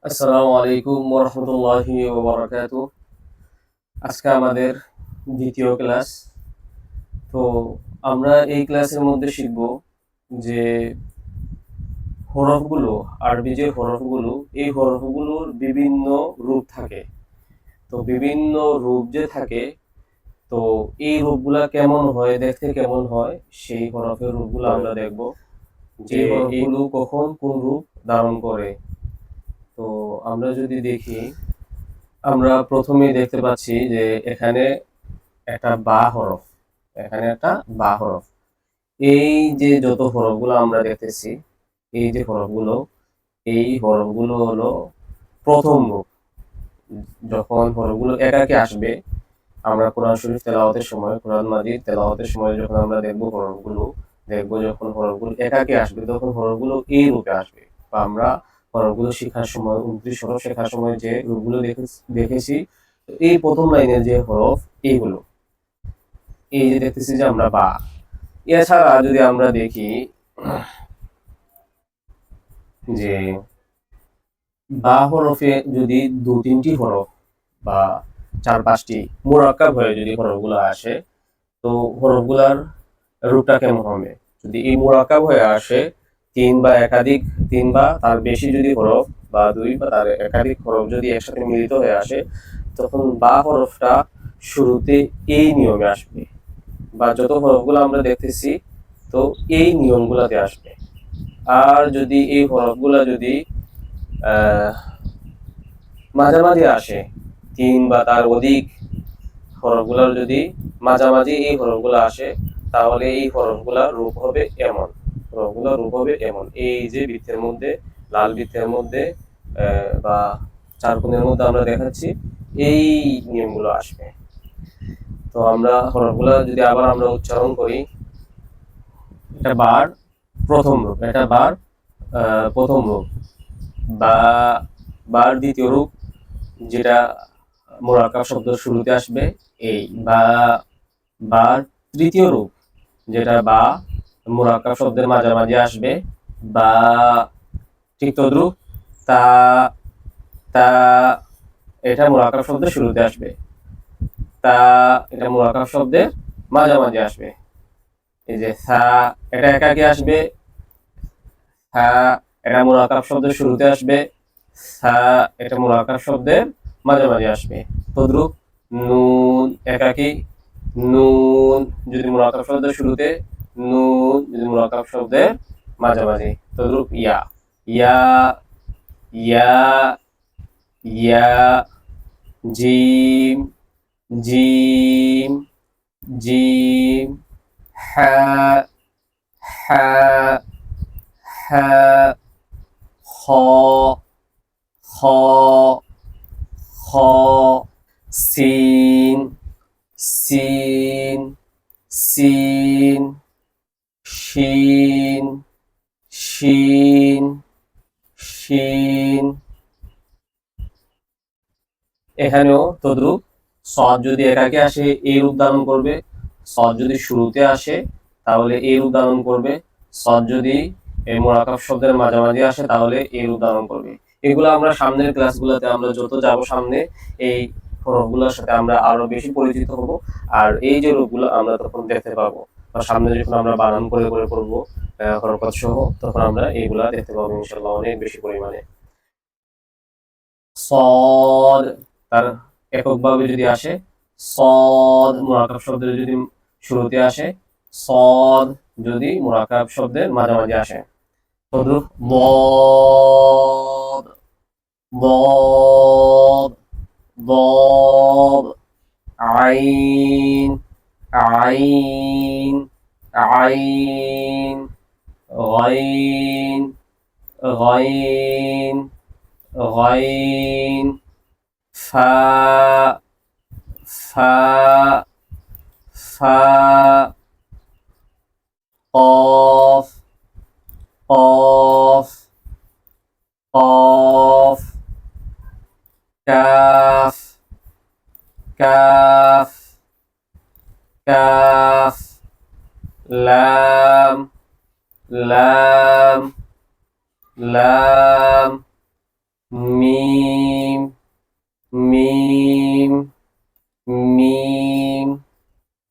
আসসালামু আলাইকুম ওয়া রাহমাতুল্লাহি ওয়া বারাকাতুহু। আজকে আমাদের দ্বিতীয় ক্লাস। তো আমরা এই ক্লাসের মধ্যে শিখব যে হরফগুলো, আরবি যে হরফগুলো, এই হরফগুলোর বিভিন্ন রূপ থাকে। তো বিভিন্ন রূপ যে থাকে, তো এই রূপগুলা কেমন হয়, দেখতে কেমন হয়, সেই হরফের রূপগুলো আমরা দেখব যে এইগুলো কখন কোন রূপ ধারণ করে। তো আমরা যদি দেখি, আমরা প্রথমেই দেখতে পাচ্ছি যে এখানে একটা বা হরফ, এখানে একটা বা হরফ। এই যে যত হরফগুলো আমরা দেখতেছি, এই যে হরফগুলো, এই হরফগুলো হলো প্রথম রূপ। যখন হরফগুলো একাকে আসবে, আমরা কোরআন শরীফ তেলাওয়াতের সময়, কোরআন মাজিদ তেলাওয়াতের সময় যখন আমরা দেখবো হরফগুলো, দেখবো যখন হরফগুলো একাকে আসবে, তখন হরফগুলো এই রূপে আসবে। বা আমরা হরফগুলো শেখার সময়, 29 হরফ শেখার সময় যে রূপগুলো দেখেছি, এই প্রথম লাইনের যে হরফ, এইগুলো, এই যে দেখতেছি যে আমরা বা। এছাড়া যদি আমরা দেখি যে বা হরফে যদি দু তিনটি হরফ বা চার পাঁচটি মুরাক্কাব হয়ে যদি হরফগুলো আসে, তো হরফগুলার রূপটা কেমন হবে? যদি এই মুরাক্কাব হয়ে আসে, তিন বা একাধিক, তিন বা তার বেশি যদি হরফ বা দুই বা তার একাধিক হরফ যদি একসাথে মিলিত হয়ে আসে, তখন বা হরফটা শুরুতে এই নিয়মে আসবে। বা যত হরফগুলো আমরা দেখতেছি, তো এই নিয়মগুলাতে আসবে। আর যদি এই হরফগুলা যদি আহ, মাঝামাঝি আসে, তিন বা তার অধিক হরফগুলার যদি মাঝামাঝি এই হরফগুলো আসে, তাহলে এই হরফগুলার রূপ হবে এমন। হরফগুলোর রূপ হবে এমন, এই যে বৃত্তের মধ্যে, লাল বৃত্তের মধ্যে বা চারকোণের মধ্যে আমরা দেখাচ্ছি, এই নিয়মগুলো আসবে। তো আমরা হরফগুলা যদি আবার আমরা উচ্চারণ করি, এটা বার প্রথম রূপ, এটা বার প্রথম রূপ। বা বার দ্বিতীয় রূপ, যেটা মোরাক্কাব শব্দ শুরুতে আসবে, এই বা। বার তৃতীয় রূপ, যেটা বা মোরাক্কাব শব্দের মাঝামাঝি আসবে, বা। ঠিক তদ্রুপ তা, তা, এটা মোরাক্কাব শব্দের শুরুতে আসবে, তা, এটা মোরাক্কাব শব্দের মাঝামাঝি আসবে। এই যে সা, এটা একাকি আসবে, সা, এটা মোরাক্কাব শব্দের শুরুতে আসবে, সা, এটা মোরাক্কাব শব্দের মাঝামাঝি আসবে। তদ্রুপ নুন একাকি, নুন যদি মুরাক্কাব শব্দের শুরুতে, নুন যদি মুরাক্কাব শব্দের মাঝামাঝি। তদ্রুপ ইয়া, ইয়া, ইয়া, ইয়া, জিম, জিম, জিম, হা, হা, হা, খ, খ, খ, সিন, সিন, সিন, শিন, শিন, শিন। এখানেও তদ্রুপ, সদ যদি একাকে আসে এই রূপ ধারণ করবে, সদ যদি শুরুতে আসে তাহলে এই রূপ ধারণ করবে, সদ যদি এই মোরাকাব শব্দের মাঝামাঝি আসে তাহলে এই রূপ ধারণ করবে। এগুলো আমরা সামনের ক্লাসগুলোতে, আমরা যত যাব সামনে, এই হরফগুলোর সাথে আমরা আরো বেশি পরিচিত হব। আর এই যে রূপগুলো আমরা তখন দেখতে পাবো, বা সামনে যখন আমরা বানান করে করে করবো হরকত সহ, তখন আমরা এইগুলা দেখতে পাবো ইনশাল্লাহ অনেক বেশি পরিমাণে। সদ, তার এককভাবে যদি আসে, সদ মুরাকাব শব্দের যদি শুরুতে আসে, সদ যদি মুরাকাব শব্দের মাঝামাঝি আসে। তদ্রুপ ضاد ضاد ضاد عين عين عين غين غين غين فا فا فا قاف قاف قاف كاف كاف كاف لام لام لام মিম মিম মিম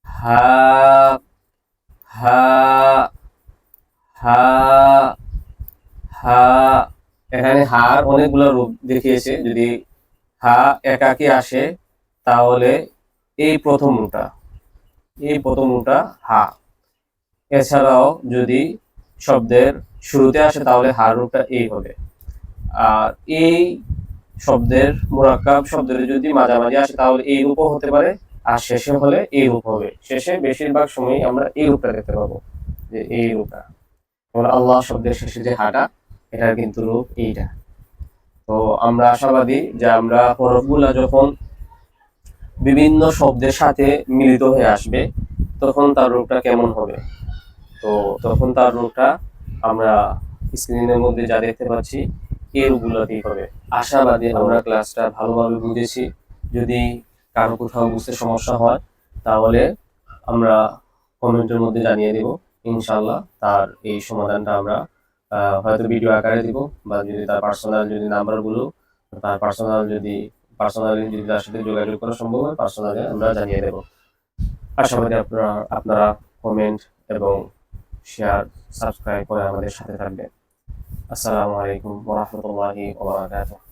হা হা হা হা। এখানে হার অনেকগুলো রূপ দেখিয়েছে। যদি হা একাকী আসে তাহলে এই প্রথম রূপটা হা। এছাড়াও যদি শব্দের শুরুতে আসে তাহলে হার রূপটা এই হবে। আর এই শব্দের মুরাক্কাব শব্দের যদি মাঝামাঝি আসে তাহলে এই রূপও হতে পারে, আর শেষে হলে এই রূপ হবে। শেষে বেশিরভাগ সময় আমরা এই রূপটা দেখতে পাবো, যে এই রূপটা। আল্লাহ শব্দের শেষে যে হাটা, এটার কিন্তু রূপ এইটা। তো আমরা আশাবাদী যে আমরা হরফগুলা যখন বিভিন্ন শব্দের সাথে মিলিত হয়ে আসবে তখন তার রূপটা কেমন হবে। তো তখন তার রূপটা আমরা স্ক্রিনের মধ্যে যা দেখতে পাচ্ছি এই রূপগুলোতেই হবে। আশাবাদী আমরা ক্লাসটা ভালোভাবে বুঝেছি। যদি কারো কোথাও বুঝতে সমস্যা হয় তাহলে আমরা কমেন্টের মধ্যে জানিয়ে দেব। ইনশাল্লাহ তার এই সমাধানটা আমরা হয়তো ভিডিও আকারে দিব, বা যদি তার পার্সোনাল যদি নাম্বারগুলো তার পার্সোনালি যদি তার সাথে যোগাযোগ করা সম্ভব হয়, পার্সোনালি আমরা জানিয়ে দেব। আশাবাদী আপনারা কমেন্ট এবং শেয়ার, সাবস্ক্রাইব করে আমাদের সাথে থাকবেন। আসসালামু আলাইকুম ওয়া রাহমাতুল্লাহি ওয়া বারাকাতুহু।